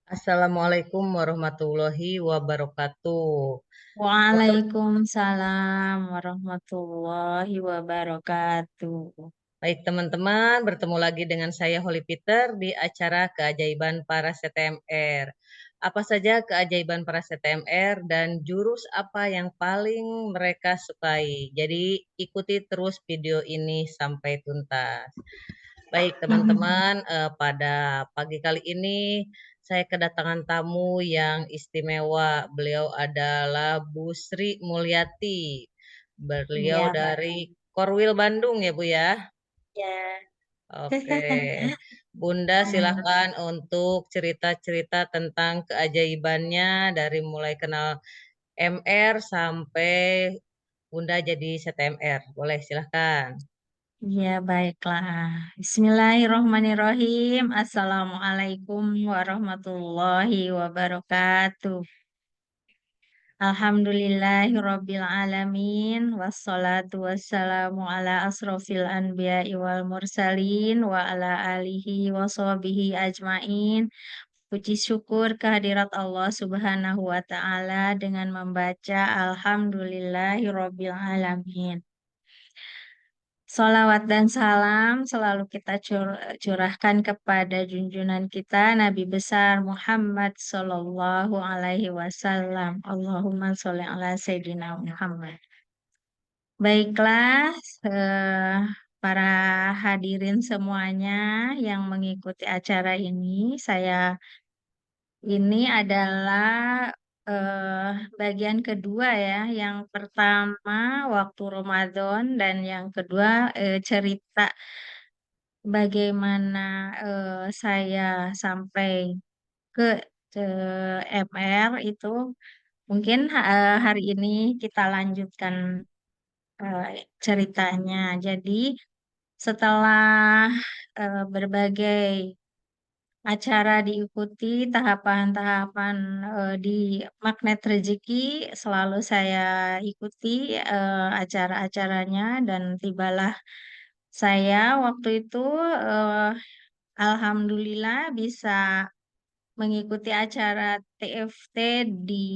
Assalamualaikum warahmatullahi wabarakatuh. Bertem- Waalaikumsalam warahmatullahi wabarakatuh. Baik teman-teman, bertemu lagi dengan saya Holly Peter di acara Keajaiban Para CTMR. Apa saja keajaiban para CTMR dan jurus apa yang paling mereka sukai? Jadi ikuti terus video ini sampai tuntas. Baik teman-teman, pada pagi kali ini saya kedatangan tamu yang istimewa. Beliau adalah Bu Sri Mulyati. Beliau Ya, dari Korwil Bandung ya Bu ya. ya. Oke, Bunda silakan untuk cerita-cerita tentang keajaibannya dari mulai kenal MR sampai Bunda jadi CTMR. Boleh silakan. Ya, baiklah. Bismillahirrahmanirrahim. Assalamualaikum warahmatullahi wabarakatuh. Alhamdulillahirabbil alamin wassalatu wassalamu ala asrofil anbiya'i wal mursalin wa ala alihi wa sahbihi ajmain. Puji syukur kehadirat Allah Subhanahu wa Ta'ala dengan membaca Alhamdulillahirabbil alamin. Salawat dan salam selalu kita curahkan kepada junjungan kita Nabi besar Muhammad Sallallahu Alaihi Wasallam. Allahumma sholli ala Sayyidina Muhammad. Baiklah, para hadirin semuanya yang mengikuti acara ini adalah bagian kedua ya. Yang pertama waktu Ramadan dan yang kedua cerita bagaimana saya sampai ke MR itu. Mungkin hari ini kita lanjutkan ceritanya. Jadi setelah berbagai acara diikuti, tahapan-tahapan di Magnet Rezeki selalu saya ikuti acara-acaranya dan tibalah saya waktu itu eh, alhamdulillah bisa mengikuti acara TFT di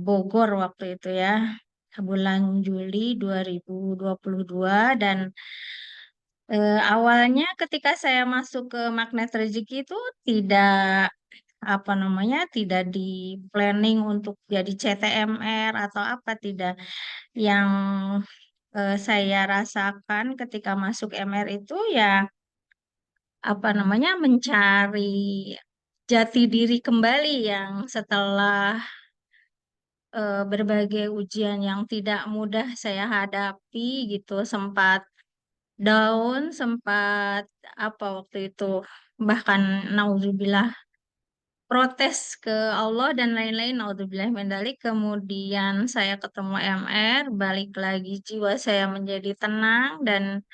Bogor waktu itu ya, bulan Juli 2022. Dan awalnya ketika saya masuk ke Magnet Rezeki itu tidak apa namanya, tidak di planning untuk jadi CTMR atau apa, tidak. Yang saya rasakan ketika masuk MR itu ya apa namanya, mencari jati diri kembali yang setelah berbagai ujian yang tidak mudah saya hadapi gitu, sempat down, sempat apa waktu itu, bahkan naudzubillah protes ke Allah dan lain-lain, naudzubillah min dzalik. Kemudian saya ketemu MR, balik lagi jiwa saya menjadi tenang. Dan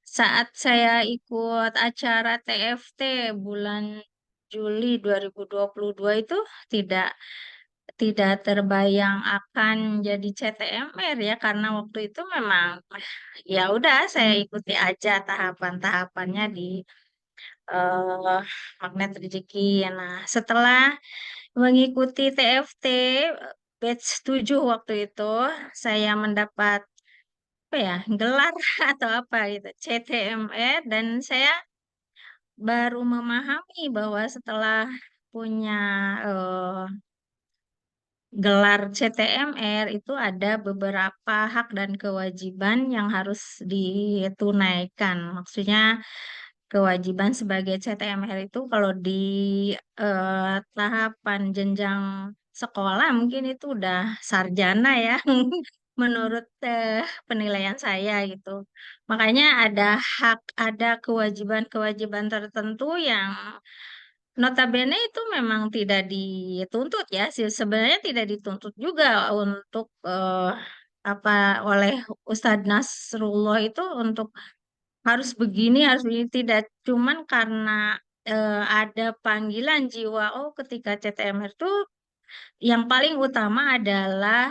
saat saya ikut acara TFT bulan Juli 2022 itu tidak tidak terbayang akan jadi CTMR ya, karena waktu itu memang ya udah saya ikuti aja tahapan-tahapannya di eh, Magnet Rezeki. Nah, setelah mengikuti TFT batch 7 waktu itu, saya mendapat apa ya, gelar atau apa gitu, CTMR. Dan saya baru memahami bahwa setelah punya eh, gelar CTMR itu ada beberapa hak dan kewajiban yang harus ditunaikan. Maksudnya kewajiban sebagai CTMR itu kalau di tahapan jenjang sekolah mungkin itu udah sarjana ya, menurut penilaian saya gitu. Makanya ada hak, ada kewajiban-kewajiban tertentu yang notabene itu memang tidak dituntut ya, sih sebenarnya tidak dituntut juga untuk apa, oleh Ustadz Nasrullah itu untuk harus begini, tidak. Cuman karena ada panggilan jiwa, oh ketika CTMR itu yang paling utama adalah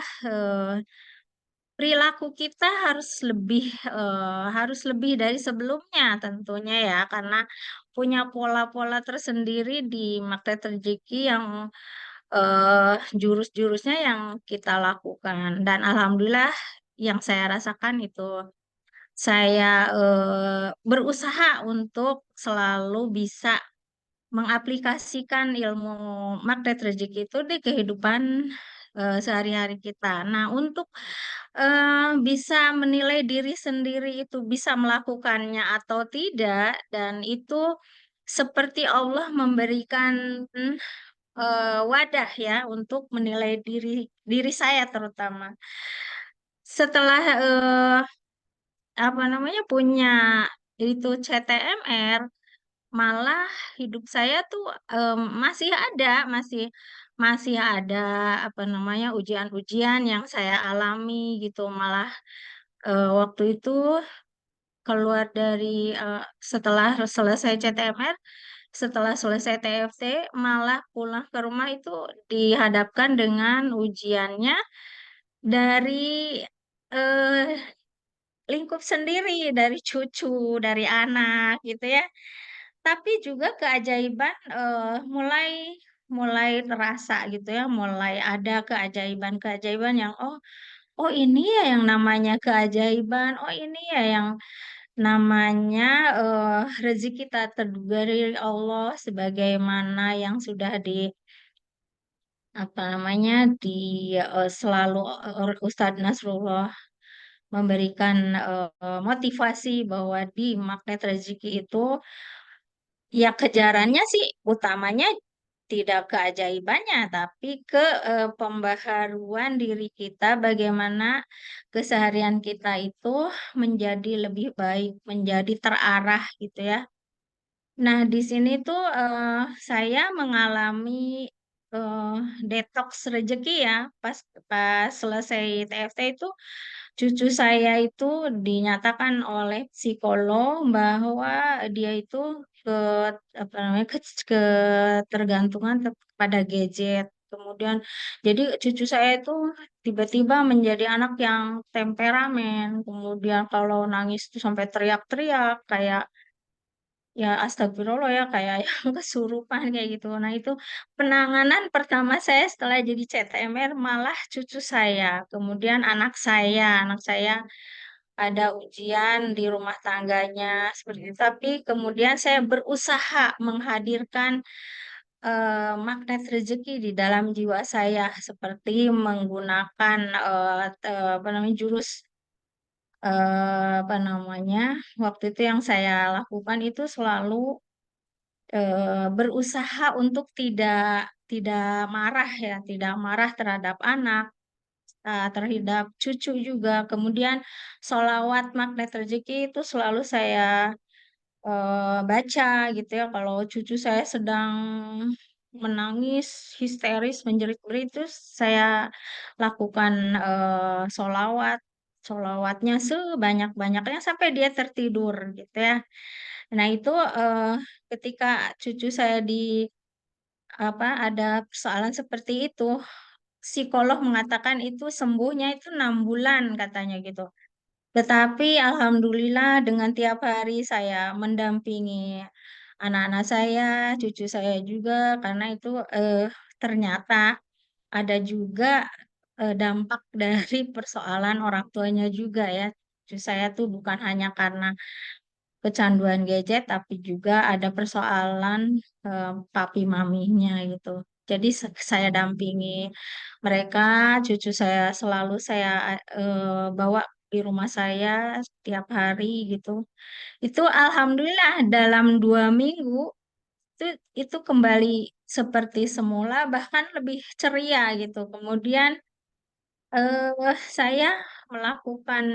perilaku kita harus lebih dari sebelumnya tentunya ya, karena punya pola-pola tersendiri di Magnet Rezeki yang jurus-jurusnya yang kita lakukan. Dan alhamdulillah yang saya rasakan itu saya berusaha untuk selalu bisa mengaplikasikan ilmu magnet rezeki itu di kehidupan sehari-hari kita. Nah, untuk bisa menilai diri sendiri itu bisa melakukannya atau tidak, dan itu seperti Allah memberikan wadah ya untuk menilai diri diri saya terutama. Setelah apa namanya punya itu CTMR, malah hidup saya tuh masih ada, masih ada apa namanya ujian-ujian yang saya alami gitu. Malah waktu itu keluar dari setelah selesai CTMR, setelah selesai TFT, malah pulang ke rumah itu dihadapkan dengan ujiannya dari eh, lingkup sendiri, dari cucu, dari anak gitu ya. Tapi juga keajaiban mulai mulai terasa gitu ya, mulai ada keajaiban-keajaiban yang oh ini ya yang namanya keajaiban, oh ini ya yang namanya rezeki tak terduga dari Allah sebagaimana yang sudah di apa namanya di selalu Ustadz Nasrullah memberikan motivasi bahwa di magnet rezeki itu ya kejarannya sih utamanya tidak keajaibannya, tapi ke pembaharuan diri kita, bagaimana keseharian kita itu menjadi lebih baik, menjadi terarah gitu ya. Nah, di sini tuh saya mengalami eh, detox rezeki ya. Pas selesai TFT itu cucu saya itu dinyatakan oleh psikolog bahwa dia itu ke apa namanya ketergantungan kepada gadget. Kemudian jadi cucu saya itu tiba-tiba menjadi anak yang temperamen. Kemudian kalau nangis itu sampai teriak-teriak kayak ya astagfirullah ya kayak yang kesurupan kayak gitu. Nah itu penanganan pertama saya setelah jadi CTMR malah cucu saya, kemudian anak saya ada ujian di rumah tangganya seperti itu. Tapi kemudian saya berusaha menghadirkan magnet rezeki di dalam jiwa saya seperti menggunakan apa namanya jurus apa namanya waktu itu yang saya lakukan itu selalu berusaha untuk tidak marah ya, tidak marah terhadap anak, terhadap cucu juga. Kemudian sholawat magnet rezeki itu selalu saya baca gitu ya. Kalau cucu saya sedang menangis, histeris, menjerit-jerit itu saya lakukan sholawat. Sholawatnya sebanyak-banyaknya sampai dia tertidur gitu ya. Nah, itu ketika cucu saya di apa ada persoalan seperti itu, psikolog mengatakan itu sembuhnya itu 6 bulan katanya gitu. Tetapi alhamdulillah dengan tiap hari saya mendampingi anak-anak saya, cucu saya juga karena itu ternyata ada juga dampak dari persoalan orang tuanya juga ya. Cucu saya tuh bukan hanya karena kecanduan gadget, tapi juga ada persoalan papi maminya gitu. Jadi saya dampingi mereka, cucu saya selalu saya bawa di rumah saya setiap hari gitu. Itu alhamdulillah dalam 2 minggu itu itu kembali seperti semula, bahkan lebih ceria gitu. Kemudian saya melakukan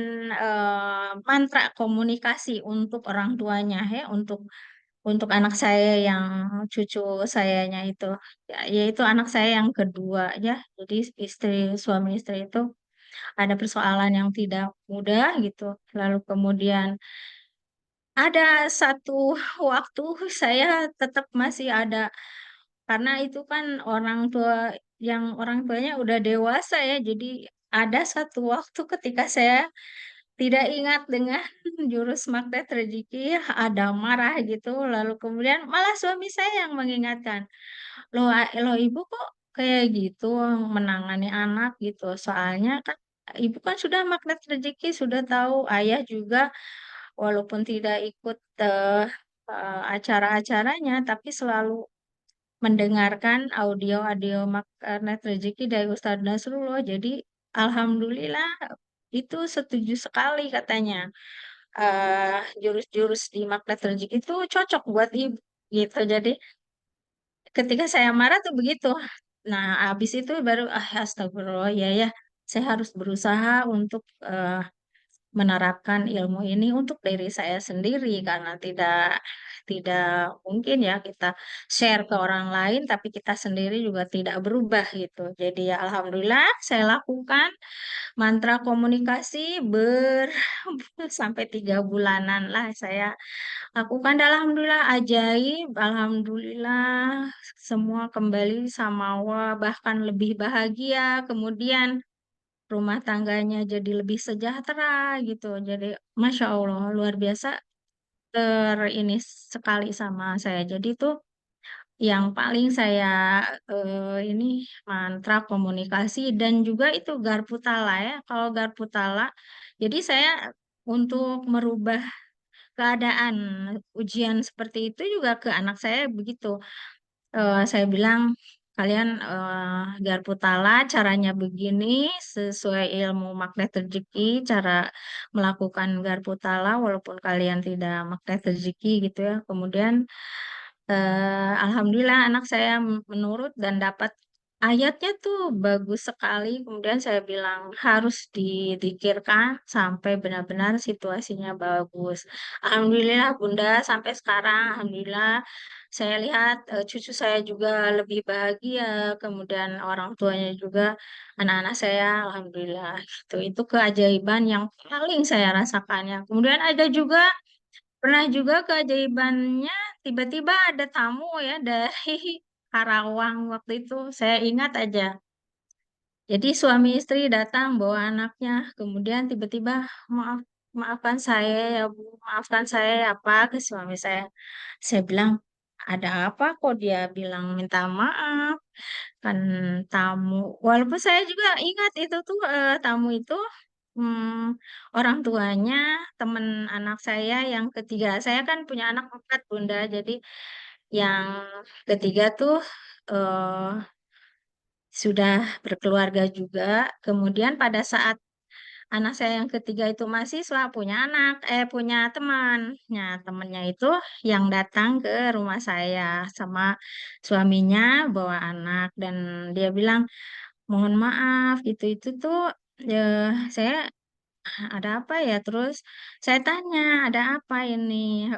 mantra komunikasi untuk orang tuanya ya, untuk anak saya yang cucu sayanya itu, ya, yaitu anak saya yang kedua ya. Jadi suami istri itu ada persoalan yang tidak mudah gitu. Lalu kemudian ada satu waktu saya tetap masih ada karena itu kan orang tua orang tuanya udah dewasa ya. Jadi ada satu waktu ketika saya tidak ingat dengan jurus magnet rezeki, ada marah gitu, lalu kemudian malah suami saya yang mengingatkan, "Loh Ibu kok kayak gitu menangani anak?" gitu. "Soalnya kan Ibu kan sudah magnet rezeki, sudah tahu Ayah juga walaupun tidak ikut, acara-acaranya, tapi selalu mendengarkan audio-audio magnet rezeki dari Ustadz Nasrullah. Jadi alhamdulillah itu setuju sekali," katanya, "jurus-jurus di magnet rezeki itu cocok buat Ibu," gitu. Jadi ketika saya marah tuh begitu. Nah, habis itu baru, astagfirullah, ya ya, saya harus berusaha untuk, menerapkan ilmu ini untuk diri saya sendiri karena tidak mungkin ya kita share ke orang lain, tapi kita sendiri juga tidak berubah gitu. Jadi ya alhamdulillah saya lakukan mantra komunikasi sampai 3 bulanan lah saya lakukan dan alhamdulillah ajaib, alhamdulillah semua kembali samawa, bahkan lebih bahagia, kemudian rumah tangganya jadi lebih sejahtera gitu. Jadi Masya Allah luar biasa ini sekali sama saya. Jadi itu yang paling saya ini mantra komunikasi dan juga itu Garputala ya. Kalau Garputala, jadi saya untuk merubah keadaan ujian seperti itu juga ke anak saya begitu. Saya bilang, "Kalian, garpu tala caranya begini, sesuai ilmu magnet rezeki, cara melakukan garpu tala walaupun kalian tidak magnet rezeki," gitu ya. Kemudian, alhamdulillah anak saya menurut dan dapat ayatnya tuh bagus sekali, kemudian saya bilang, "Harus didikirkan sampai benar-benar situasinya bagus." Alhamdulillah Bunda, sampai sekarang alhamdulillah saya lihat, cucu saya juga lebih bahagia, kemudian orang tuanya juga, anak-anak saya alhamdulillah gitu. Itu keajaiban yang paling saya rasakan ya. Kemudian ada juga pernah juga keajaibannya tiba-tiba ada tamu ya dari Karawang waktu itu, saya ingat aja. Jadi suami istri datang bawa anaknya, kemudian tiba-tiba, "Maaf maafkan saya ya Bu, maafkan saya ya Pak," ke suami saya. Saya bilang, "Ada apa kok dia bilang minta maaf? Kan tamu," walaupun saya juga ingat itu tuh, tamu itu, orang tuanya teman anak saya yang ketiga. Saya kan punya anak 4 Bunda, jadi yang ketiga tuh, eee sudah berkeluarga juga, kemudian pada saat anak saya yang ketiga itu mahasiswa, punya teman. Nah, temennya itu yang datang ke rumah saya sama suaminya bawa anak dan dia bilang, "Mohon maaf," gitu, "itu tuh, saya ada apa ya?" Terus saya tanya, "Ada apa ini?"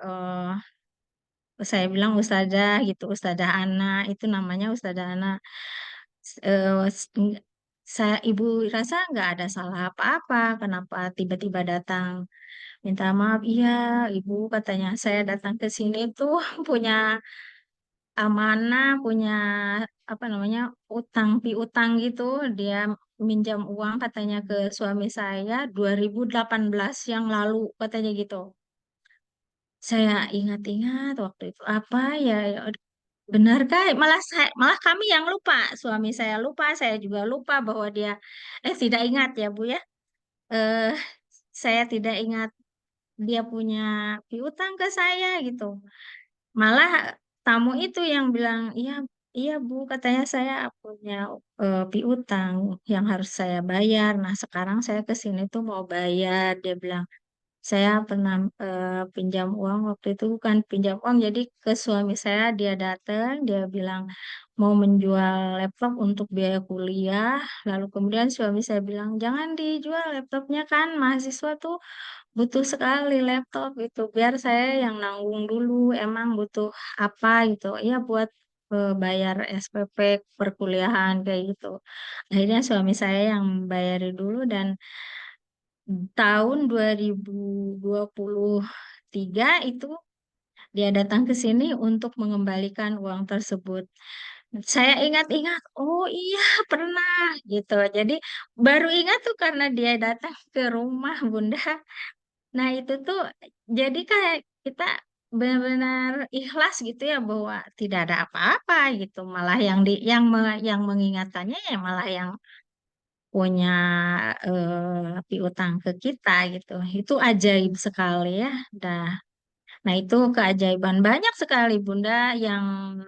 Saya bilang, "Ustadzah," gitu, "Ustadzah Ana," itu namanya Ustadzah Ana. S s enggak Ibu rasa nggak ada salah apa-apa, kenapa tiba-tiba datang minta maaf? "Iya Ibu," katanya, "saya datang ke sini tuh punya amanah, punya apa namanya, utang piutang gitu, dia minjam uang," katanya, "ke suami saya 2018 yang lalu," katanya gitu. Saya ingat-ingat waktu itu, apa ya, benarkah? Malah kami yang lupa, suami saya lupa, saya juga lupa bahwa dia tidak ingat ya, Bu, ya, eee, saya tidak ingat dia punya piutang ke saya gitu. Malah tamu itu yang bilang, "Iya iya, Bu," katanya, "saya punya, piutang yang harus saya bayar. Nah, sekarang saya ke sini tuh mau bayar," dia bilang. Saya pernah, pinjam uang waktu itu bukan pinjam uang, jadi ke suami saya dia datang, dia bilang mau menjual laptop untuk biaya kuliah, lalu kemudian suami saya bilang, "Jangan dijual laptopnya, kan mahasiswa tuh butuh sekali laptop itu, biar saya yang nanggung dulu, emang butuh apa?" gitu. "Iya buat, bayar SPP perkuliahan," kayak gitu. Akhirnya suami saya yang bayari dulu dan tahun 2023 itu dia datang ke sini untuk mengembalikan uang tersebut. Saya ingat-ingat, oh iya pernah gitu. Jadi baru ingat tuh karena dia datang ke rumah Bunda. Nah itu tuh jadi kayak kita benar-benar ikhlas gitu ya bahwa tidak ada apa-apa gitu. Malah yang mengingatkannya ya malah yang punya piutang ke kita gitu. Itu ajaib sekali ya. Nah itu keajaiban banyak sekali Bunda yang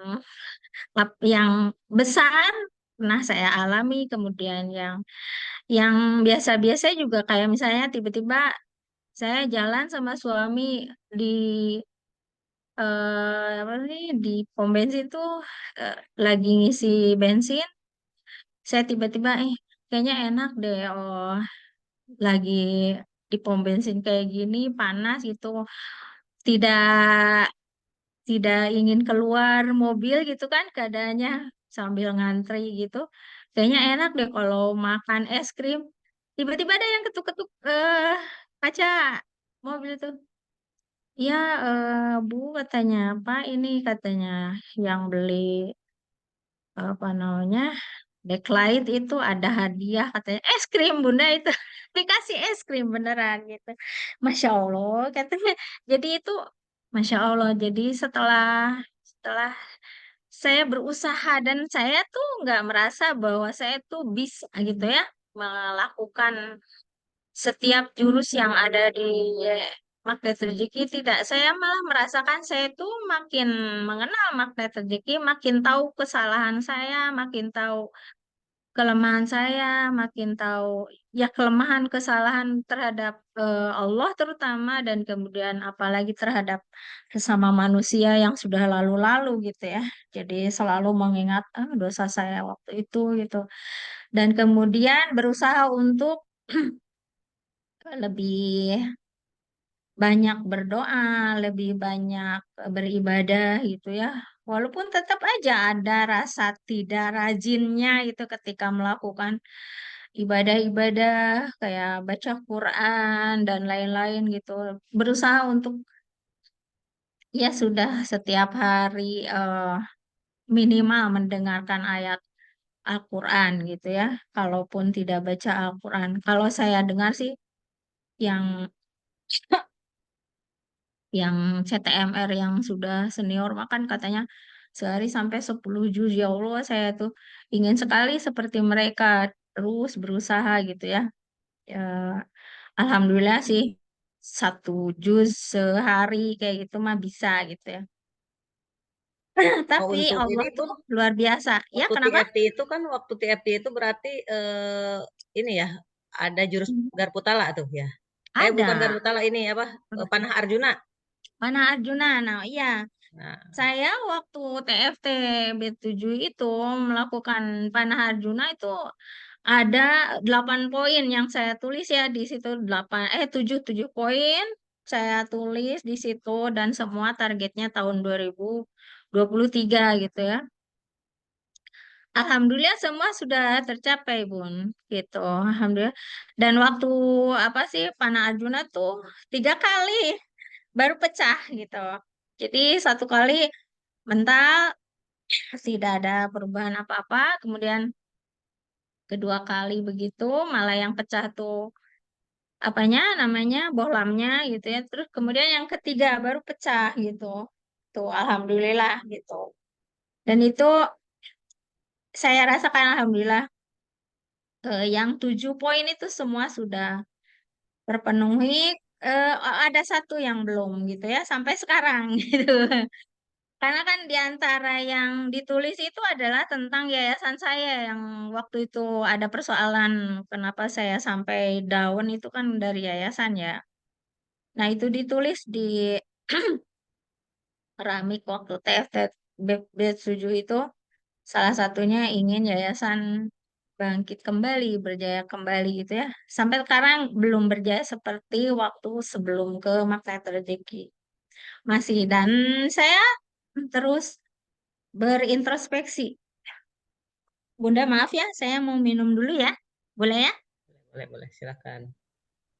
yang besar pernah saya alami, kemudian yang biasa-biasa juga kayak misalnya tiba-tiba saya jalan sama suami di apa sih di pom bensin tuh lagi ngisi bensin, saya tiba-tiba kayaknya enak deh, oh lagi di pom bensin kayak gini panas gitu, tidak tidak ingin keluar mobil gitu kan keadaannya sambil ngantri gitu. Kayaknya enak deh kalau makan es krim. Tiba-tiba ada yang ketuk-ketuk kaca mobil tuh. Ya, Bu katanya apa ini katanya yang beli apa namanya backlight itu ada hadiah katanya es krim Bunda itu dikasih es krim beneran gitu. Masya Allah katanya. Jadi itu Masya Allah. Jadi setelah setelah saya berusaha dan saya tuh nggak merasa bahwa saya tuh bisa gitu ya melakukan setiap jurus yang ada di magnet rezeki, tidak. Saya malah merasakan saya tuh makin mengenal magnet rezeki, makin tahu kesalahan saya, makin tahu kelemahan saya, makin tahu ya kelemahan kesalahan terhadap Allah terutama, dan kemudian apalagi terhadap sesama manusia yang sudah lalu-lalu gitu ya. Jadi selalu mengingat dosa saya waktu itu gitu. Dan kemudian berusaha untuk lebih banyak berdoa, lebih banyak beribadah gitu ya. Walaupun tetap aja ada rasa tidak rajinnya itu ketika melakukan ibadah-ibadah kayak baca Quran dan lain-lain gitu. Berusaha untuk ya sudah setiap hari minimal mendengarkan ayat Al-Quran gitu ya. Kalaupun tidak baca Al-Quran. Kalau saya dengar sih yang yang CTMR yang sudah senior makan katanya sehari sampai 10 juz. Ya Allah, saya tuh ingin sekali seperti mereka terus berusaha gitu ya. Ya, Alhamdulillah sih 1 juz sehari kayak gitu mah bisa gitu ya. Oh, Tapi untuk Allah ini tuh pun luar biasa. Ya waktu kenapa? TFT itu kan waktu TFT itu berarti ini ya ada jurus Hmm, Garputala tuh ya. Bukan ada. Garputala ini apa? Panah Arjuna. Mana Arjuna? Nah, iya. Nah, Saya waktu TFT B7 itu melakukan panah Arjuna itu ada 8 poin yang saya tulis ya di situ, 7 poin saya tulis di situ, dan semua targetnya tahun 2023 gitu ya. Alhamdulillah semua sudah tercapai Bun gitu. Alhamdulillah. Dan waktu apa sih panah Arjuna tuh 3 kali baru pecah gitu. Jadi satu kali mental tidak ada perubahan apa-apa. Kemudian kedua kali begitu malah yang pecah tuh apanya namanya bohlamnya gitu ya. Terus kemudian yang ketiga baru pecah gitu. Tuh alhamdulillah gitu. Dan itu saya rasakan alhamdulillah yang 7 poin itu semua sudah terpenuhi. Ada satu yang belum gitu ya sampai sekarang gitu. Karena kan di antara yang ditulis itu adalah tentang yayasan saya yang waktu itu ada persoalan kenapa saya sampai down itu kan dari yayasan ya. Nah, itu ditulis di keramik waktu TFT B7 itu salah satunya ingin yayasan bangkit kembali, berjaya kembali gitu ya. Sampai sekarang belum berjaya seperti waktu sebelum ke Magnet Rezeki. Masih, dan saya terus berintrospeksi. Bunda, maaf ya, saya mau minum dulu ya. Boleh ya? boleh boleh silakan.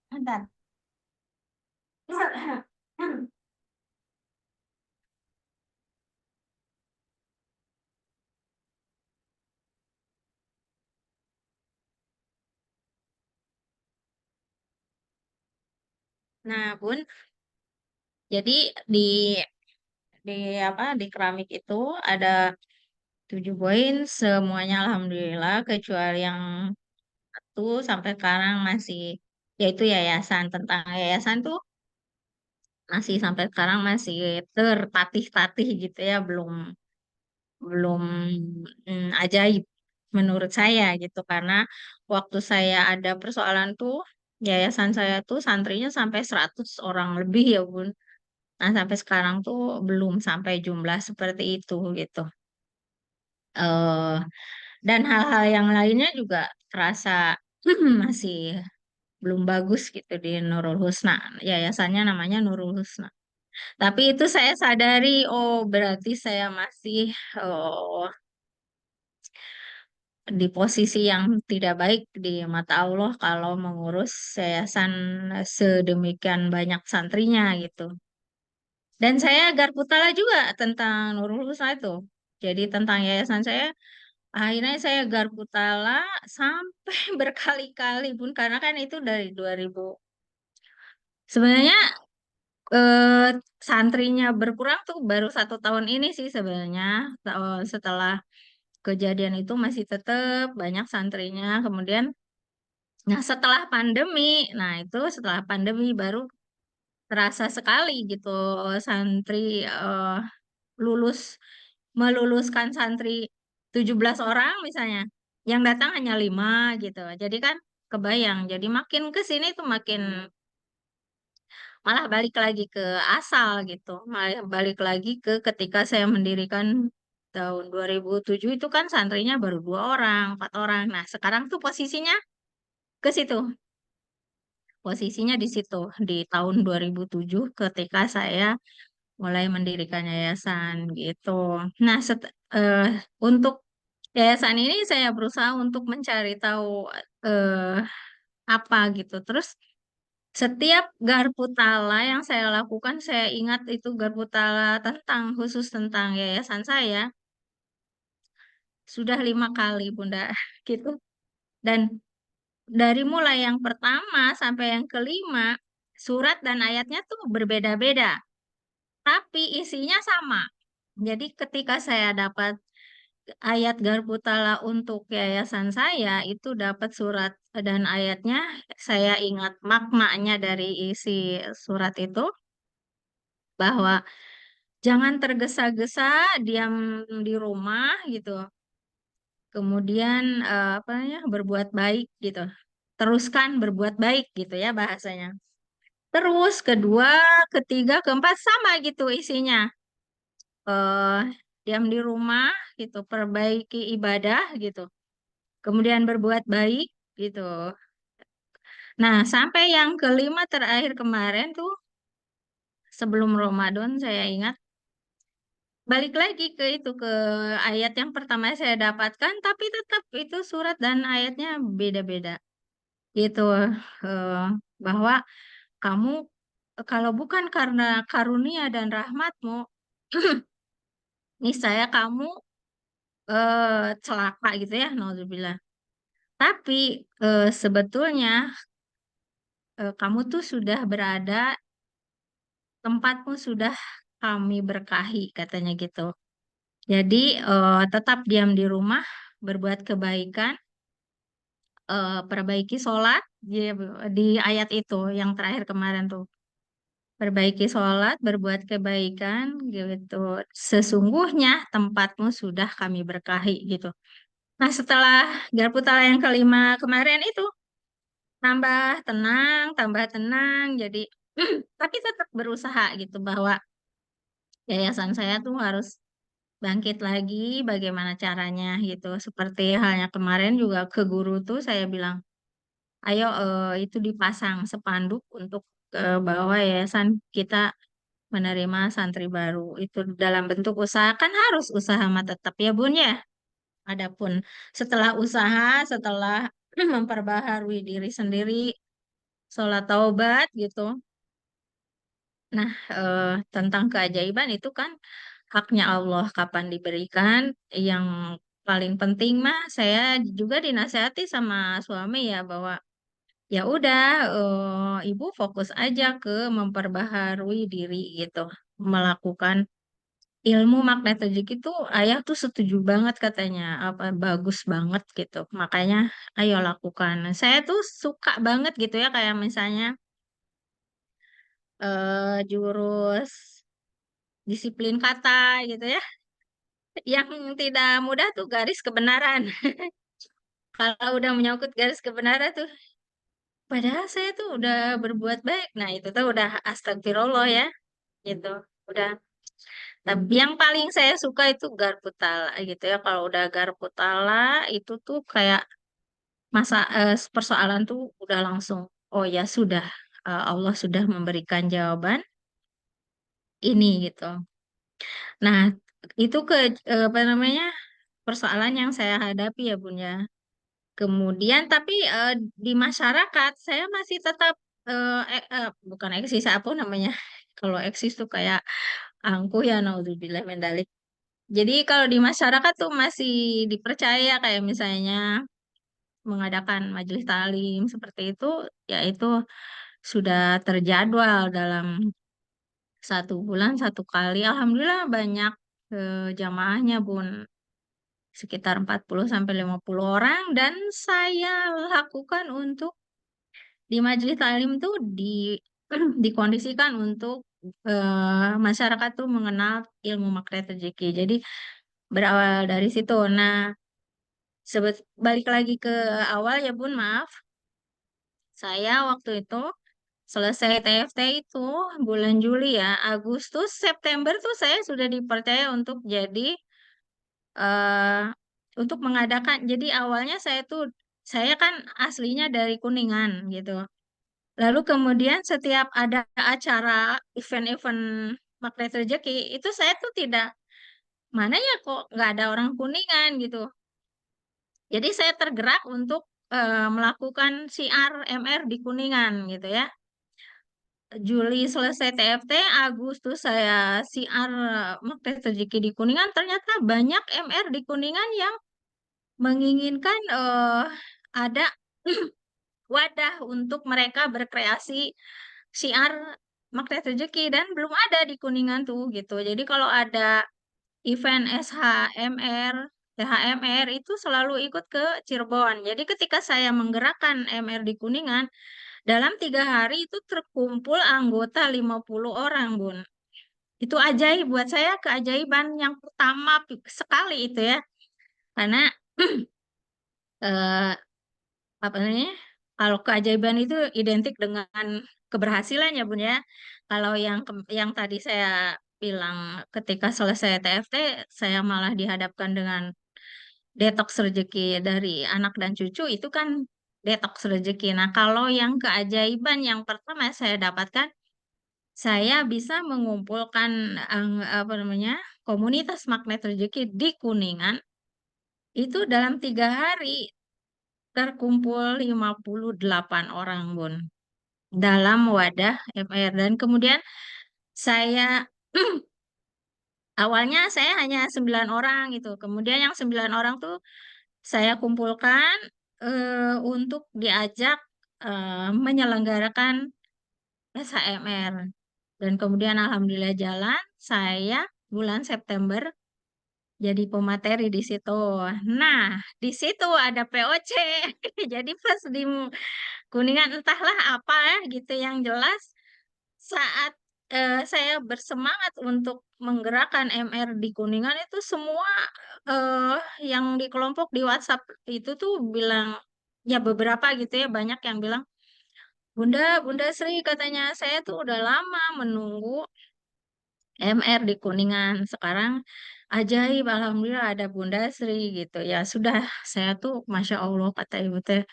Bentar. Nah, Bun, jadi di di di keramik itu ada 7 poin, semuanya alhamdulillah kecuali yang satu sampai sekarang masih, yaitu yayasan. Tentang yayasan tuh masih sampai sekarang masih tertatih-tatih gitu ya, belum belum ajaib menurut saya gitu, karena waktu saya ada persoalan tuh yayasan saya tuh santrinya sampai 100 orang lebih ya Bun. Nah, sampai sekarang tuh belum sampai jumlah seperti itu gitu. eh dan hal-hal yang lainnya juga terasa masih belum bagus gitu di Nurul Husna. Yayasannya namanya Nurul Husna. Tapi itu saya sadari, oh berarti saya masih oh, di posisi yang tidak baik di mata Allah kalau mengurus yayasan sedemikian banyak santrinya gitu. Dan saya Garputala juga tentang Nurul Husna itu. Jadi tentang yayasan saya, akhirnya saya Garputala sampai berkali-kali pun, karena kan itu dari 2000. Sebenarnya eh, santrinya berkurang tuh baru 1 tahun ini sih sebenarnya. Setelah kejadian itu masih tetap banyak santrinya. Kemudian, nah setelah pandemi, nah itu setelah pandemi baru terasa sekali gitu santri eh, lulus meluluskan santri 17 orang misalnya, yang datang hanya 5 gitu. Jadi kan kebayang. Jadi makin ke sini tuh makin malah balik lagi ke asal gitu. Malah balik lagi ke ketika saya mendirikan tahun 2007 itu kan santrinya baru 2 orang, 4 orang. Nah, sekarang tuh posisinya ke situ. Posisinya di situ di tahun 2007 ketika saya mulai mendirikan yayasan gitu. Nah, eh, untuk yayasan ini saya berusaha untuk mencari tahu eh, apa gitu. Terus setiap Garputala yang saya lakukan, saya ingat itu Garputala tentang khusus tentang yayasan saya sudah 5 kali Bunda gitu. Dan dari mulai yang pertama sampai yang kelima, surat dan ayatnya tuh berbeda-beda, tapi isinya sama. Jadi ketika saya dapat ayat Garputala untuk yayasan saya, itu dapat surat dan ayatnya, saya ingat maknanya dari isi surat itu, bahwa jangan tergesa-gesa, diam di rumah gitu. Kemudian apa namanya, berbuat baik gitu. Teruskan berbuat baik gitu ya bahasanya. Terus kedua, ketiga, keempat sama gitu isinya. eh Diam di rumah gitu, perbaiki ibadah gitu. Kemudian berbuat baik gitu. Nah, sampai yang kelima terakhir kemarin tuh sebelum Ramadan saya ingat, balik lagi ke itu, ke ayat yang pertama saya dapatkan, tapi tetap itu surat dan ayatnya beda-beda gitu. eh, Bahwa kamu, kalau bukan karena karunia dan rahmatmu, niscaya kamu celaka gitu ya, nauzubillah. Tapi sebetulnya kamu tuh sudah berada, tempatmu sudah kami berkahi katanya gitu. Jadi tetap diam di rumah, berbuat kebaikan, perbaiki sholat di ayat itu yang terakhir kemarin tuh. Perbaiki sholat, berbuat kebaikan gitu. Sesungguhnya tempatmu sudah kami berkahi gitu. Nah, setelah Garputala yang kelima kemarin itu tambah tenang. Jadi tapi tetap berusaha gitu bahwa yayasan saya tuh harus bangkit lagi, bagaimana caranya gitu. Seperti halnya kemarin juga ke guru tuh saya bilang, ayo itu dipasang spanduk untuk bahwa yayasan kita menerima santri baru. Itu dalam bentuk usaha, kan harus usaha mah tetap ya Bun ya. Adapun setelah usaha, setelah memperbaharui diri sendiri, sholat taubat gitu. Nah, tentang keajaiban itu kan haknya Allah kapan diberikan. Yang paling penting mah saya juga dinasihati sama suami ya, bahwa ya udah, ibu fokus aja ke memperbaharui diri gitu, melakukan ilmu magnetik itu. Ayah tuh setuju banget katanya, apa bagus banget gitu, makanya ayo lakukan. Nah, saya tuh suka banget gitu ya, kayak misalnya jurus disiplin kata gitu ya, yang tidak mudah tuh garis kebenaran. Kalau udah menyangkut garis kebenaran tuh, padahal saya tuh udah berbuat baik. Nah, itu tuh udah astagfirullah ya, gitu. Udah. Tapi yang paling saya suka itu Garputala gitu ya. Kalau udah Garputala itu tuh kayak persoalan tuh udah langsung, oh ya sudah, Allah sudah memberikan jawaban ini gitu. Nah, itu apa namanya, persoalan yang saya hadapi ya Bun ya. Kemudian tapi di masyarakat saya masih tetap bukan eksis apa namanya. Kalau eksis tuh kayak angkuh ya, naudzubillah min dzalik. Jadi kalau di masyarakat tuh masih dipercaya kayak misalnya mengadakan majelis talim seperti itu, ya itu sudah terjadwal dalam 1 bulan 1 kali. Alhamdulillah banyak jamaahnya Bun, sekitar 40 sampai 50 orang, dan saya lakukan untuk di majelis taklim tuh dikondisikan untuk masyarakat tuh mengenal ilmu makna rezeki. Jadi berawal dari situ. Nah, balik lagi ke awal ya Bun, maaf. Saya waktu itu selesai TFT itu bulan Juli ya, Agustus, September tuh saya sudah dipercaya untuk jadi eh untuk mengadakan. Jadi awalnya saya kan aslinya dari Kuningan gitu. Lalu kemudian setiap ada acara event-event Magnet Rezeki itu saya tuh tidak, mana ya kok nggak ada orang Kuningan gitu. Jadi saya tergerak untuk melakukan siar MR di Kuningan gitu ya. Juli selesai TFT, Agustus saya siar Magnet Rezeki di Kuningan. Ternyata banyak MR di Kuningan yang menginginkan ada wadah untuk mereka berkreasi syiar Magnet Rezeki, dan belum ada di Kuningan tuh gitu. Jadi kalau ada event SHMR, THMR itu selalu ikut ke Cirebon. Jadi ketika saya menggerakkan MR di Kuningan, dalam 3 hari itu terkumpul anggota 50 orang, Bun. Itu ajaib buat saya, keajaiban yang pertama sekali itu ya. Karena eh, apa namanya? Kalau keajaiban itu identik dengan keberhasilan ya Bun ya. Kalau yang tadi saya bilang ketika selesai TFT saya malah dihadapkan dengan detoks rezeki dari anak dan cucu, itu kan detoks rezeki. Nah, kalau yang keajaiban yang pertama saya dapatkan, saya bisa mengumpulkan apa namanya, komunitas magnet rezeki di Kuningan itu dalam 3 hari terkumpul 58 orang, Bun, dalam wadah MR. Dan kemudian saya awalnya saya hanya 9 orang itu. Kemudian yang 9 orang tuh saya kumpulkan untuk diajak menyelenggarakan SHMR. Dan kemudian alhamdulillah jalan, saya bulan September jadi pemateri di situ. Nah, di situ ada POC. Jadi pas di Kuningan entahlah apa ya gitu, yang jelas saat saya bersemangat untuk menggerakkan MR di Kuningan itu semua eh, yang di kelompok di WhatsApp itu tuh bilang, ya beberapa gitu ya, banyak yang bilang, Bunda, Bunda Sri katanya saya tuh udah lama menunggu MR di Kuningan. Sekarang ajaib, alhamdulillah ada Bunda Sri gitu. Ya sudah, saya tuh Masya Allah kata ibu teh,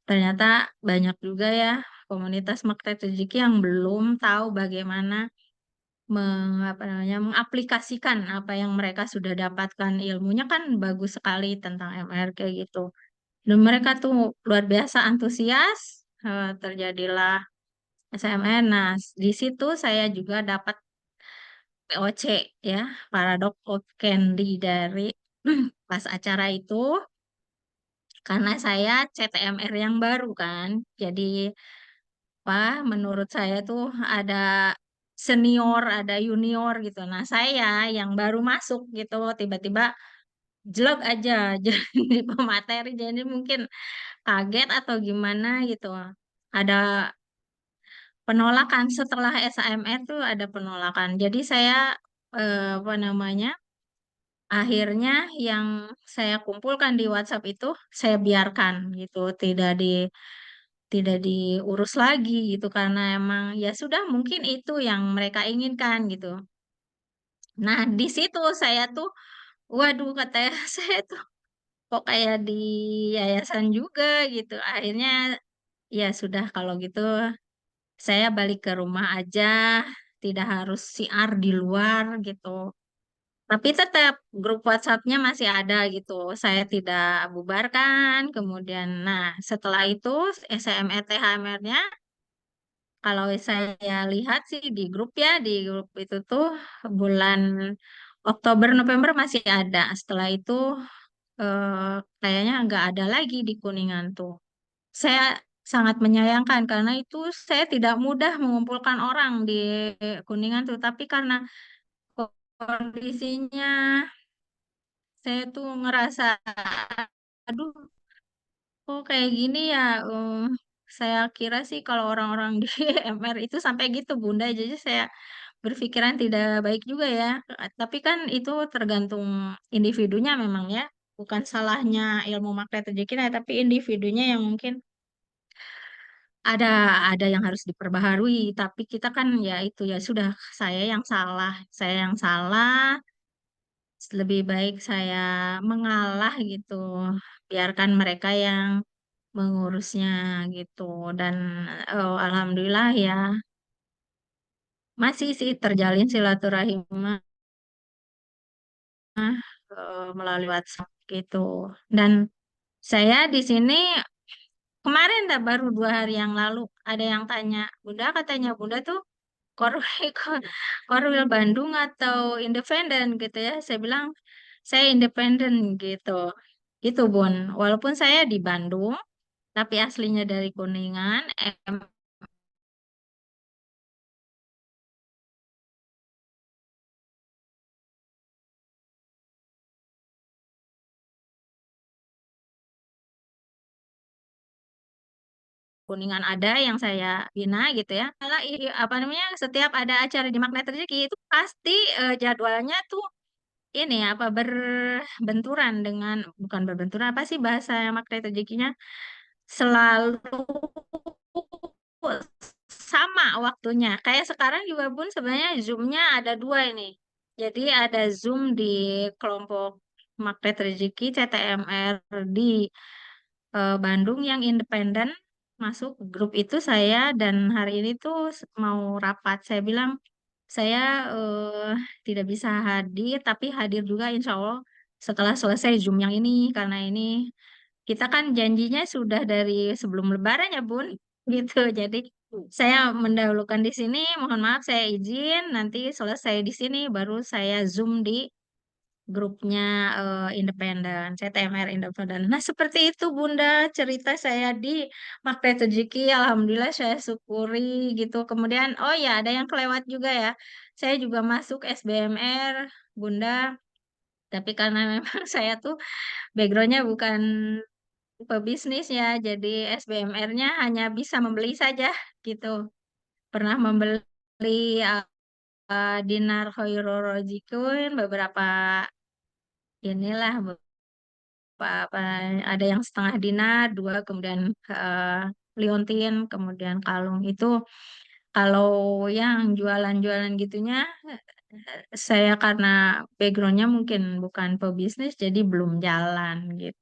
ternyata banyak juga ya komunitas Magnet Rezeki yang belum tahu bagaimana apa namanya, mengaplikasikan apa yang mereka sudah dapatkan. Ilmunya kan bagus sekali tentang MR kayak gitu. Dan mereka tuh luar biasa antusias. Terjadilah SMN. Nah, di situ saya juga dapat POC ya, Paradox of Candy dari pas acara itu. karena saya CTMR yang baru kan. Jadi menurut saya tuh ada senior, ada junior gitu. Nah, saya yang baru masuk gitu, tiba-tiba jelek aja jadi pemateri. Jadi mungkin kaget atau gimana gitu. Ada penolakan setelah SAMR tuh ada penolakan. Jadi saya apa namanya? Akhirnya yang saya kumpulkan di WhatsApp itu saya biarkan gitu, tidak diurus lagi gitu karena emang ya sudah mungkin itu yang mereka inginkan gitu. Nah, di situ saya tuh waduh katanya saya tuh kok kayak di yayasan juga gitu. Akhirnya ya sudah kalau gitu saya balik ke rumah aja, tidak harus siar di luar gitu. Tapi tetap grup WhatsApp-nya masih ada gitu. Saya tidak bubarkan. Kemudian, nah setelah itu SMR THMR-nya, kalau saya lihat sih di grup ya, di grup itu tuh bulan Oktober November masih ada. Setelah itu kayaknya nggak ada lagi di Kuningan tuh. Saya sangat menyayangkan karena itu saya tidak mudah mengumpulkan orang di Kuningan tuh. Tapi karena kondisinya saya tuh ngerasa, aduh, kok kayak gini ya. Saya kira sih kalau orang-orang di MR itu sampai gitu, Bunda. Jadi saya berpikiran tidak baik juga ya. Tapi kan itu tergantung individunya memang ya. Bukan salahnya ilmu magnet rezeki, nah, tapi individunya yang mungkin ada ada yang harus diperbaharui. Tapi kita kan ya itu ya sudah saya yang salah. Lebih baik saya mengalah gitu, biarkan mereka yang mengurusnya gitu. Dan alhamdulillah ya masih sih terjalin silaturahim melalui WhatsApp gitu. Dan saya di sini kemarin baru 2 hari yang lalu ada yang tanya, Bunda katanya Bunda tuh Korwil, Korwil Bandung atau independen gitu ya. Saya bilang saya independen gitu. Gitu Bun. Walaupun saya di Bandung, tapi aslinya dari Kuningan. Kuningan ada yang saya bina gitu ya. Malah apa namanya setiap ada acara di Magnet Rezeki itu pasti jadwalnya tuh ini apa berbenturan dengan bukan berbenturan apa sih bahasa Magnet Rezekinya selalu sama waktunya. Kayak sekarang juga Bun sebenarnya Zoom-nya ada dua ini. Jadi ada Zoom di kelompok Magnet Rezeki CTMR di Bandung yang independen masuk grup itu saya dan hari ini tuh mau rapat. Saya bilang saya tidak bisa hadir tapi hadir juga insya Allah setelah selesai Zoom yang ini karena ini kita kan janjinya sudah dari sebelum Lebaran ya Bun gitu. Jadi saya mendahulukan di sini. Mohon maaf saya izin nanti selesai di sini baru saya Zoom di grupnya independen, CTMR independen. Nah, seperti itu Bunda cerita saya di Magnet Rezeki. Alhamdulillah saya syukuri gitu. Kemudian, oh ya ada yang kelewat juga ya. Saya juga masuk SBMR, Bunda. Tapi karena memang saya tuh backgroundnya bukan pebisnis ya, jadi SBMR-nya hanya bisa membeli saja gitu. Pernah membeli dinar Khairul Rojikun beberapa inilah apa ada yang setengah dinar dua kemudian liontin kemudian kalung itu kalau yang jualan-jualan gitunya saya karena backgroundnya mungkin bukan pebisnis jadi belum jalan gitu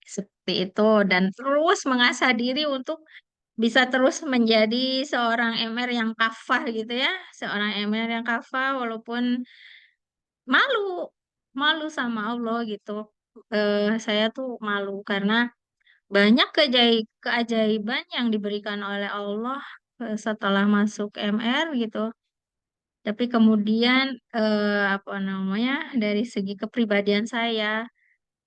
seperti itu dan terus mengasah diri untuk bisa terus menjadi seorang MR yang kafah gitu ya seorang MR yang kafah walaupun malu malu sama Allah gitu. Saya tuh malu karena banyak keajaiban yang diberikan oleh Allah setelah masuk MR gitu. Tapi kemudian apa namanya dari segi kepribadian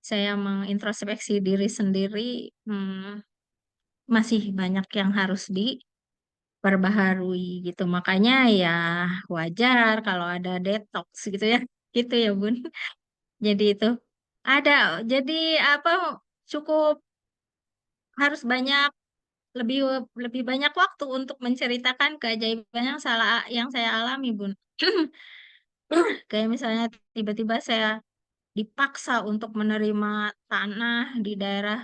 saya mengintrospeksi diri sendiri, masih banyak yang harus diperbaharui gitu. Makanya ya wajar kalau ada detox gitu ya. Gitu ya, Bun. Jadi itu ada, jadi apa, cukup harus banyak, lebih lebih banyak waktu untuk menceritakan keajaiban yang saya alami, Bun. Kayak misalnya tiba-tiba saya dipaksa untuk menerima tanah di daerah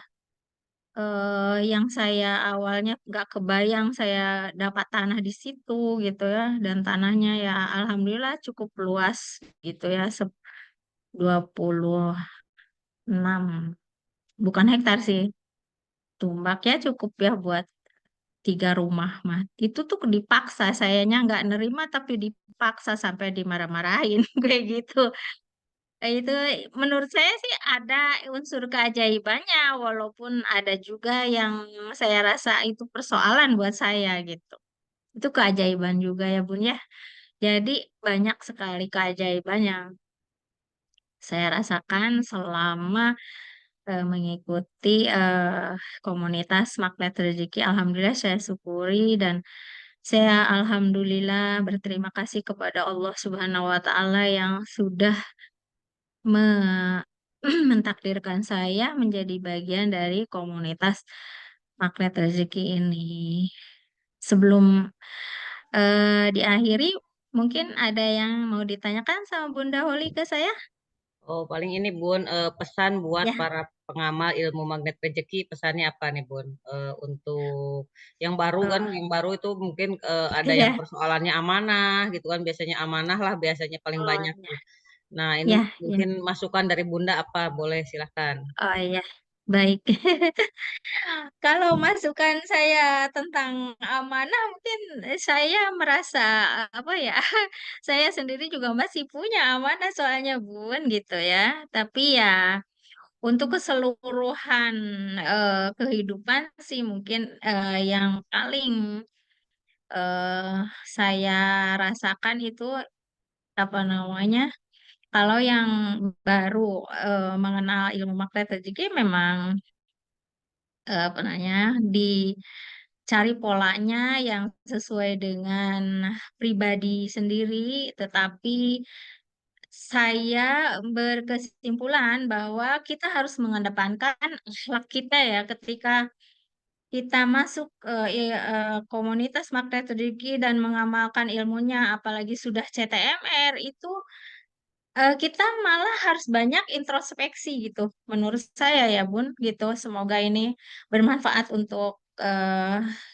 yang saya awalnya nggak kebayang saya dapat tanah di situ gitu ya, dan tanahnya ya alhamdulillah cukup luas gitu ya, 26, bukan hektar sih, tumbak ya, cukup ya buat 3 rumah mah. Itu tuh dipaksa, sayanya nggak nerima tapi dipaksa sampai dimarah-marahin kayak gitu. Itu menurut saya sih ada unsur keajaibannya, walaupun ada juga yang saya rasa itu persoalan buat saya gitu. Itu keajaiban juga ya, Bun ya. Jadi banyak sekali keajaiban yang saya rasakan selama mengikuti komunitas Magnet Rezeki. Alhamdulillah saya syukuri, dan saya alhamdulillah berterima kasih kepada Allah Subhanahu wa taala yang sudah me- mentakdirkan saya menjadi bagian dari komunitas Magnet Rezeki ini. Sebelum diakhiri, mungkin ada yang mau ditanyakan sama Bunda Holi ke saya? Oh, paling ini Bun, pesan buat Ya, para pengamal ilmu magnet rezeki, pesannya apa nih Bun? Untuk yang baru kan, oh, yang baru itu mungkin ada yang ya, persoalannya amanah gitu kan, biasanya amanah lah biasanya paling oh, banyak tuh. Nah, ini ya, ya, mungkin masukan dari Bunda apa? Boleh silahkan. oh ya, baik. Kalau masukan saya tentang amanah, mungkin saya merasa apa ya, saya sendiri juga masih punya amanah soalnya, Bun, gitu ya. Tapi ya untuk keseluruhan kehidupan sih mungkin yang paling eh, saya rasakan itu apa namanya? Kalau yang baru mengenal ilmu magnet rezeki, memang apa namanya, dicari polanya yang sesuai dengan pribadi sendiri, tetapi saya berkesimpulan bahwa kita harus mengedepankan akhlak kita ya ketika kita masuk komunitas Magnet Rezeki dan mengamalkan ilmunya, apalagi sudah CTMR, itu kita malah harus banyak introspeksi gitu. Menurut saya ya, Bun, gitu. Semoga ini bermanfaat untuk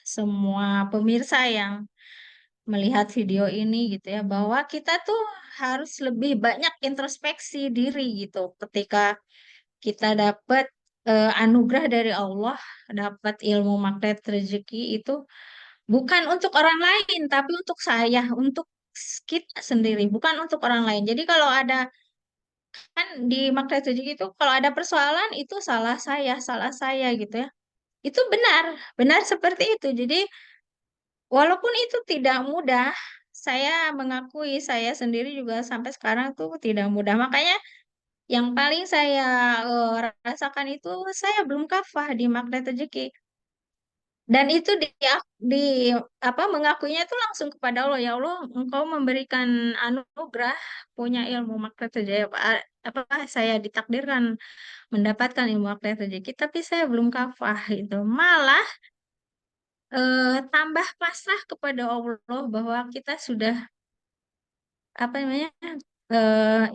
semua pemirsa yang melihat video ini gitu ya, bahwa kita tuh harus lebih banyak introspeksi diri gitu ketika kita dapat anugerah dari Allah, dapat ilmu magnet rezeki itu bukan untuk orang lain, tapi untuk saya, untuk kita sendiri, bukan untuk orang lain. Jadi kalau ada, kan di magnet rezeki itu kalau ada persoalan itu salah saya gitu ya. Itu benar, benar seperti itu. Jadi walaupun itu tidak mudah, saya mengakui saya sendiri juga sampai sekarang tuh tidak mudah. Makanya yang paling saya rasakan itu saya belum kafah di magnet rezeki. Dan itu di apa, mengakuinya itu langsung kepada Allah, ya Allah, Engkau memberikan anugerah punya ilmu magnet rezeki, apa, saya ditakdirkan mendapatkan ilmu magnet rezeki, tapi saya belum kafah itu. Malah tambah pasrah kepada Allah bahwa kita sudah apa namanya,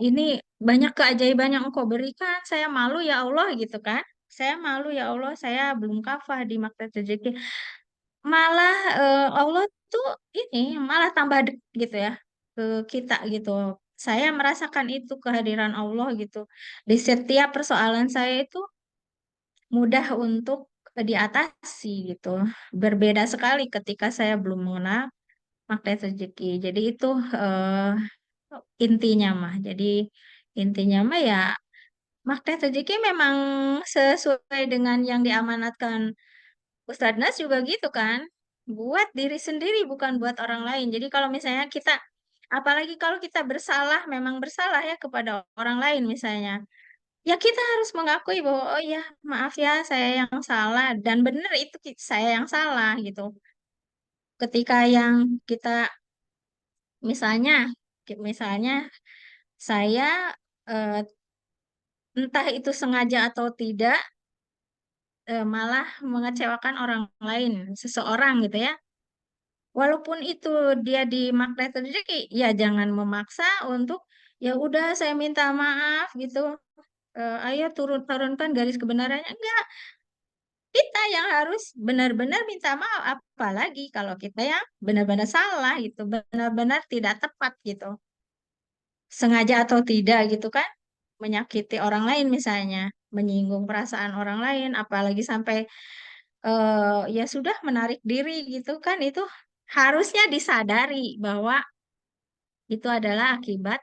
ini banyak keajaiban yang Engkau berikan, saya malu ya Allah gitu kan. Saya malu ya Allah, saya belum kafah di magnet rezeki. Malah Allah tuh ini malah tambah deket gitu ya ke kita gitu. Saya merasakan itu kehadiran Allah gitu. Di setiap persoalan saya itu mudah untuk diatasi gitu. Berbeda sekali ketika saya belum mengenal magnet rezeki. Jadi itu intinya mah. Jadi intinya mah ya magnet rezeki memang sesuai dengan yang diamanatkan Ustadz Nas juga gitu kan. Buat diri sendiri bukan buat orang lain. Jadi kalau misalnya kita, apalagi kalau kita bersalah, memang bersalah ya kepada orang lain misalnya. ya kita harus mengakui bahwa oh ya maaf ya saya yang salah dan benar itu saya yang salah gitu. Ketika yang kita misalnya misalnya saya eh, entah itu sengaja atau tidak malah mengecewakan orang lain, seseorang gitu ya. Walaupun itu dia di magnet rezeki, ya jangan memaksa untuk ya udah saya minta maaf gitu. Ayo turunkan garis kebenarannya. Enggak, kita yang harus benar-benar minta maaf. Apalagi kalau kita yang benar-benar salah gitu, benar-benar tidak tepat gitu. Sengaja atau tidak gitu kan, menyakiti orang lain misalnya, menyinggung perasaan orang lain, apalagi sampai ya sudah menarik diri gitu kan, itu harusnya disadari bahwa itu adalah akibat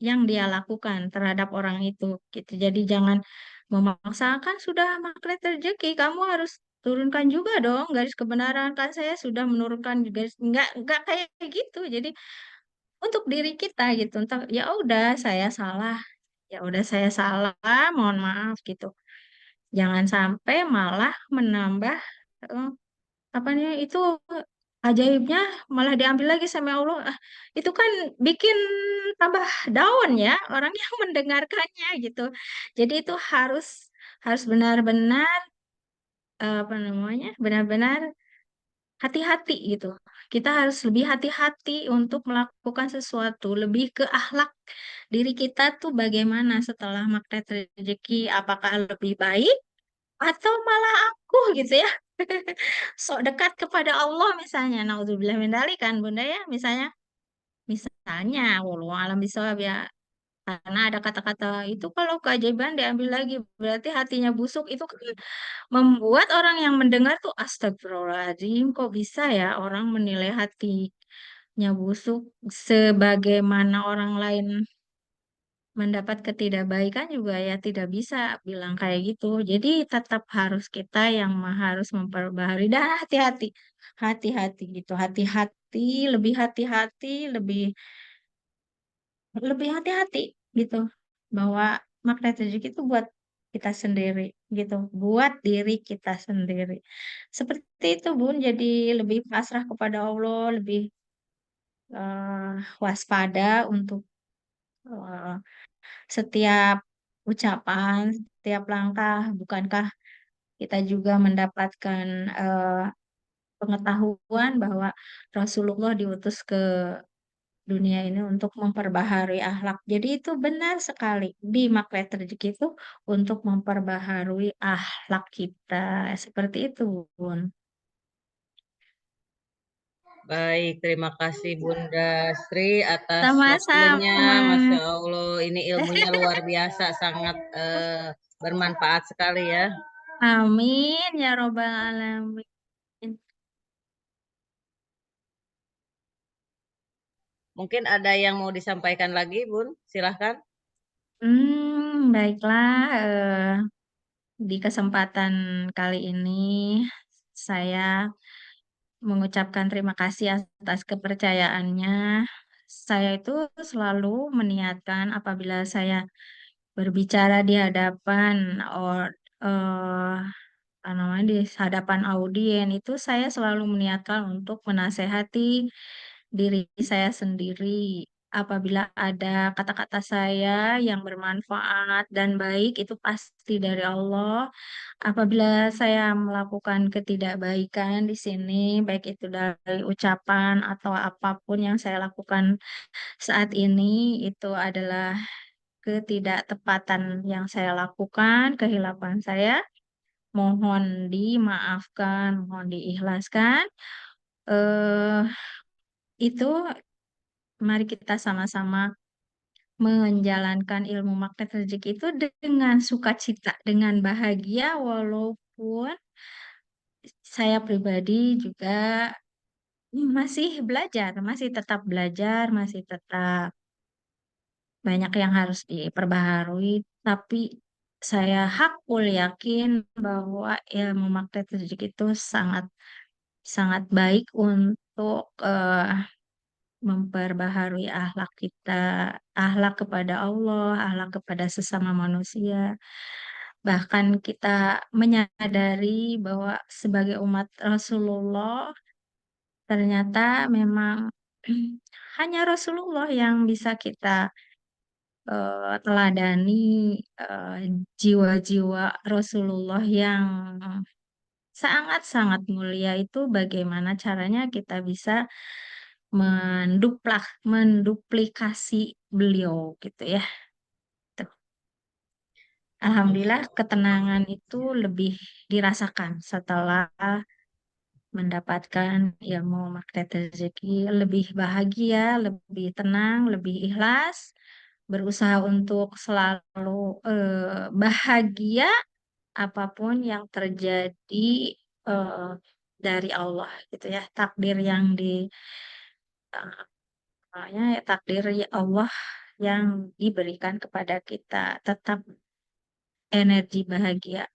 yang dia lakukan terhadap orang itu gitu. Jadi jangan memaksakan sudah magnet rezeki, kamu harus turunkan juga dong garis kebenaran kan saya sudah menurunkan garis enggak kayak gitu. Jadi untuk diri kita gitu, entah ya udah saya salah, ya udah saya salah, mohon maaf gitu. Jangan sampai malah menambah eh, apa nih itu ajaibnya malah diambil lagi sama Allah. Itu kan bikin tambah down ya orang yang mendengarkannya gitu. Jadi itu harus harus benar-benar apa namanya? Benar-benar hati-hati gitu. Kita harus lebih hati-hati untuk melakukan sesuatu, lebih ke akhlak diri kita tuh bagaimana setelah magnet rezeki, apakah lebih baik atau malah aku gitu ya. Sok dekat kepada Allah misalnya, naudzubillah min dzalik kan Bunda ya, misalnya walau alam bisawab ya, karena ada kata-kata itu kalau keajaiban diambil lagi berarti hatinya busuk itu kan membuat orang yang mendengar tuh astagfirullahaladzim kok bisa ya orang menilai hatinya busuk sebagaimana orang lain mendapat ketidakbaikan juga ya tidak bisa bilang kayak gitu. Jadi tetap harus kita yang harus memperbaharui dan hati-hati, hati-hati gitu, hati-hati, lebih hati-hati, lebih lebih hati-hati gitu bahwa magnet rezeki itu buat kita sendiri gitu, buat diri kita sendiri. Seperti itu Bun, jadi lebih pasrah kepada Allah, lebih waspada untuk eh, setiap ucapan, setiap langkah, bukankah kita juga mendapatkan eh, pengetahuan bahwa Rasulullah diutus ke dunia ini untuk memperbaharui akhlak. Jadi itu benar sekali di Magnet Rezeki itu untuk memperbaharui akhlak kita. Seperti itu, Bun. Baik, terima kasih Bunda Sri atas waktunya. Sama-sama. Masya Allah, ini ilmunya luar biasa, sangat bermanfaat sekali ya. Amin ya robbal alamin. Mungkin ada yang mau disampaikan lagi, Bun? Silahkan. Baiklah. Di kesempatan kali ini, saya mengucapkan terima kasih atas kepercayaannya. Saya itu selalu meniatkan apabila saya berbicara di hadapan eh, apa namanya di hadapan audien itu saya selalu meniatkan untuk menasehati diri saya sendiri. Apabila ada kata-kata saya yang bermanfaat dan baik itu pasti dari Allah. Apabila saya melakukan ketidakbaikan di sini, baik itu dari ucapan atau apapun yang saya lakukan saat ini, itu adalah ketidaktepatan yang saya lakukan, kehilapan saya. Mohon dimaafkan, mohon diikhlaskan. Eh, itu mari kita sama-sama menjalankan ilmu magnet rezeki itu dengan sukacita, dengan bahagia, walaupun saya pribadi juga masih belajar, masih tetap belajar, masih tetap banyak yang harus diperbaharui, tapi saya hakul yakin bahwa ilmu magnet rezeki itu sangat sangat baik untuk memperbaharui akhlak kita, akhlak kepada Allah, akhlak kepada sesama manusia. Bahkan kita menyadari bahwa sebagai umat Rasulullah, ternyata memang hanya Rasulullah yang bisa kita teladani, eh, jiwa-jiwa Rasulullah yang sangat-sangat mulia itu bagaimana caranya kita bisa menduplikasi beliau gitu ya. Tuh. Masya Alhamdulillah Allah. ketenangan itu lebih dirasakan setelah mendapatkan ilmu magnet rezeki, lebih bahagia, lebih tenang, lebih ikhlas, berusaha untuk selalu bahagia apapun yang terjadi eh, dari Allah gitu ya, takdir yang takdir ya Allah yang diberikan kepada kita, tetap energi bahagia.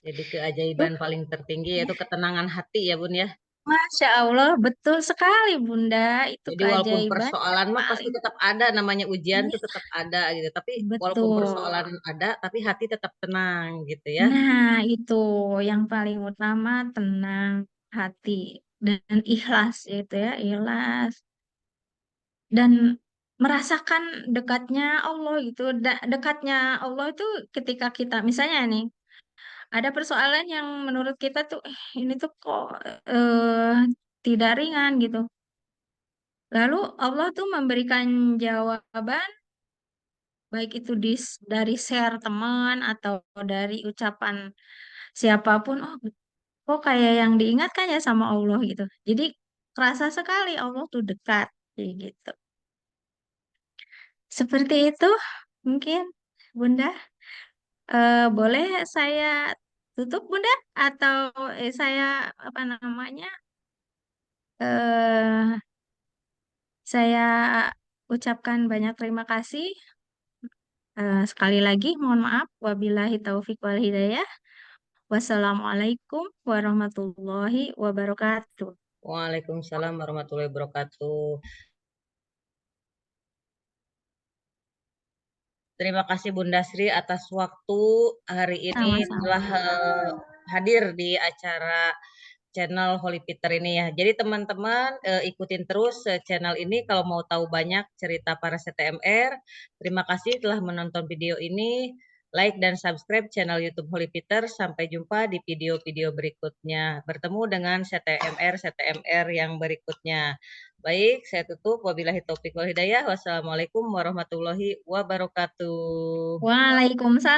Jadi Tuh, keajaiban paling tertinggi ya. yaitu ketenangan hati ya Bun ya. Masya Allah, betul sekali Bunda. Itu Jadi walaupun keajaiban yang persoalan mah pasti paling tetap ada, namanya ujian iya, tuh tetap ada gitu. Tapi walaupun betul. persoalan ada, tapi hati tetap tenang gitu ya. Nah, itu yang paling utama, tenang hati dan ikhlas itu ya, ikhlas dan merasakan dekatnya Allah gitu. Dekatnya Allah itu ketika kita misalnya nih ada persoalan yang menurut kita tuh ini tuh kok eh, tidak ringan gitu. Lalu Allah tuh memberikan jawaban baik itu dari share teman atau dari ucapan siapapun. Oh, kok kayak yang diingatkan ya sama Allah gitu. Jadi kerasa sekali Allah tuh dekat kayak gitu. Seperti itu mungkin Bunda. Boleh saya tutup Bunda atau saya apa namanya? eh saya ucapkan banyak terima kasih. Sekali lagi mohon maaf wabillahi taufik wal hidayah. Wassalamualaikum warahmatullahi wabarakatuh. Waalaikumsalam warahmatullahi wabarakatuh. Terima kasih Bunda Sri atas waktu hari ini telah Sama-sama. hadir di acara channel Holy Peter ini ya. Jadi teman-teman ikutin terus channel ini kalau mau tahu banyak cerita para CTMR. Terima kasih telah menonton video ini. Like dan subscribe channel YouTube Holy Peter. Sampai jumpa di video-video berikutnya. Bertemu dengan CTMR yang berikutnya. Baik, saya tutup. Wabillahi taufiq wal hidayah. Wassalamualaikum warahmatullahi wabarakatuh. Waalaikumsalam.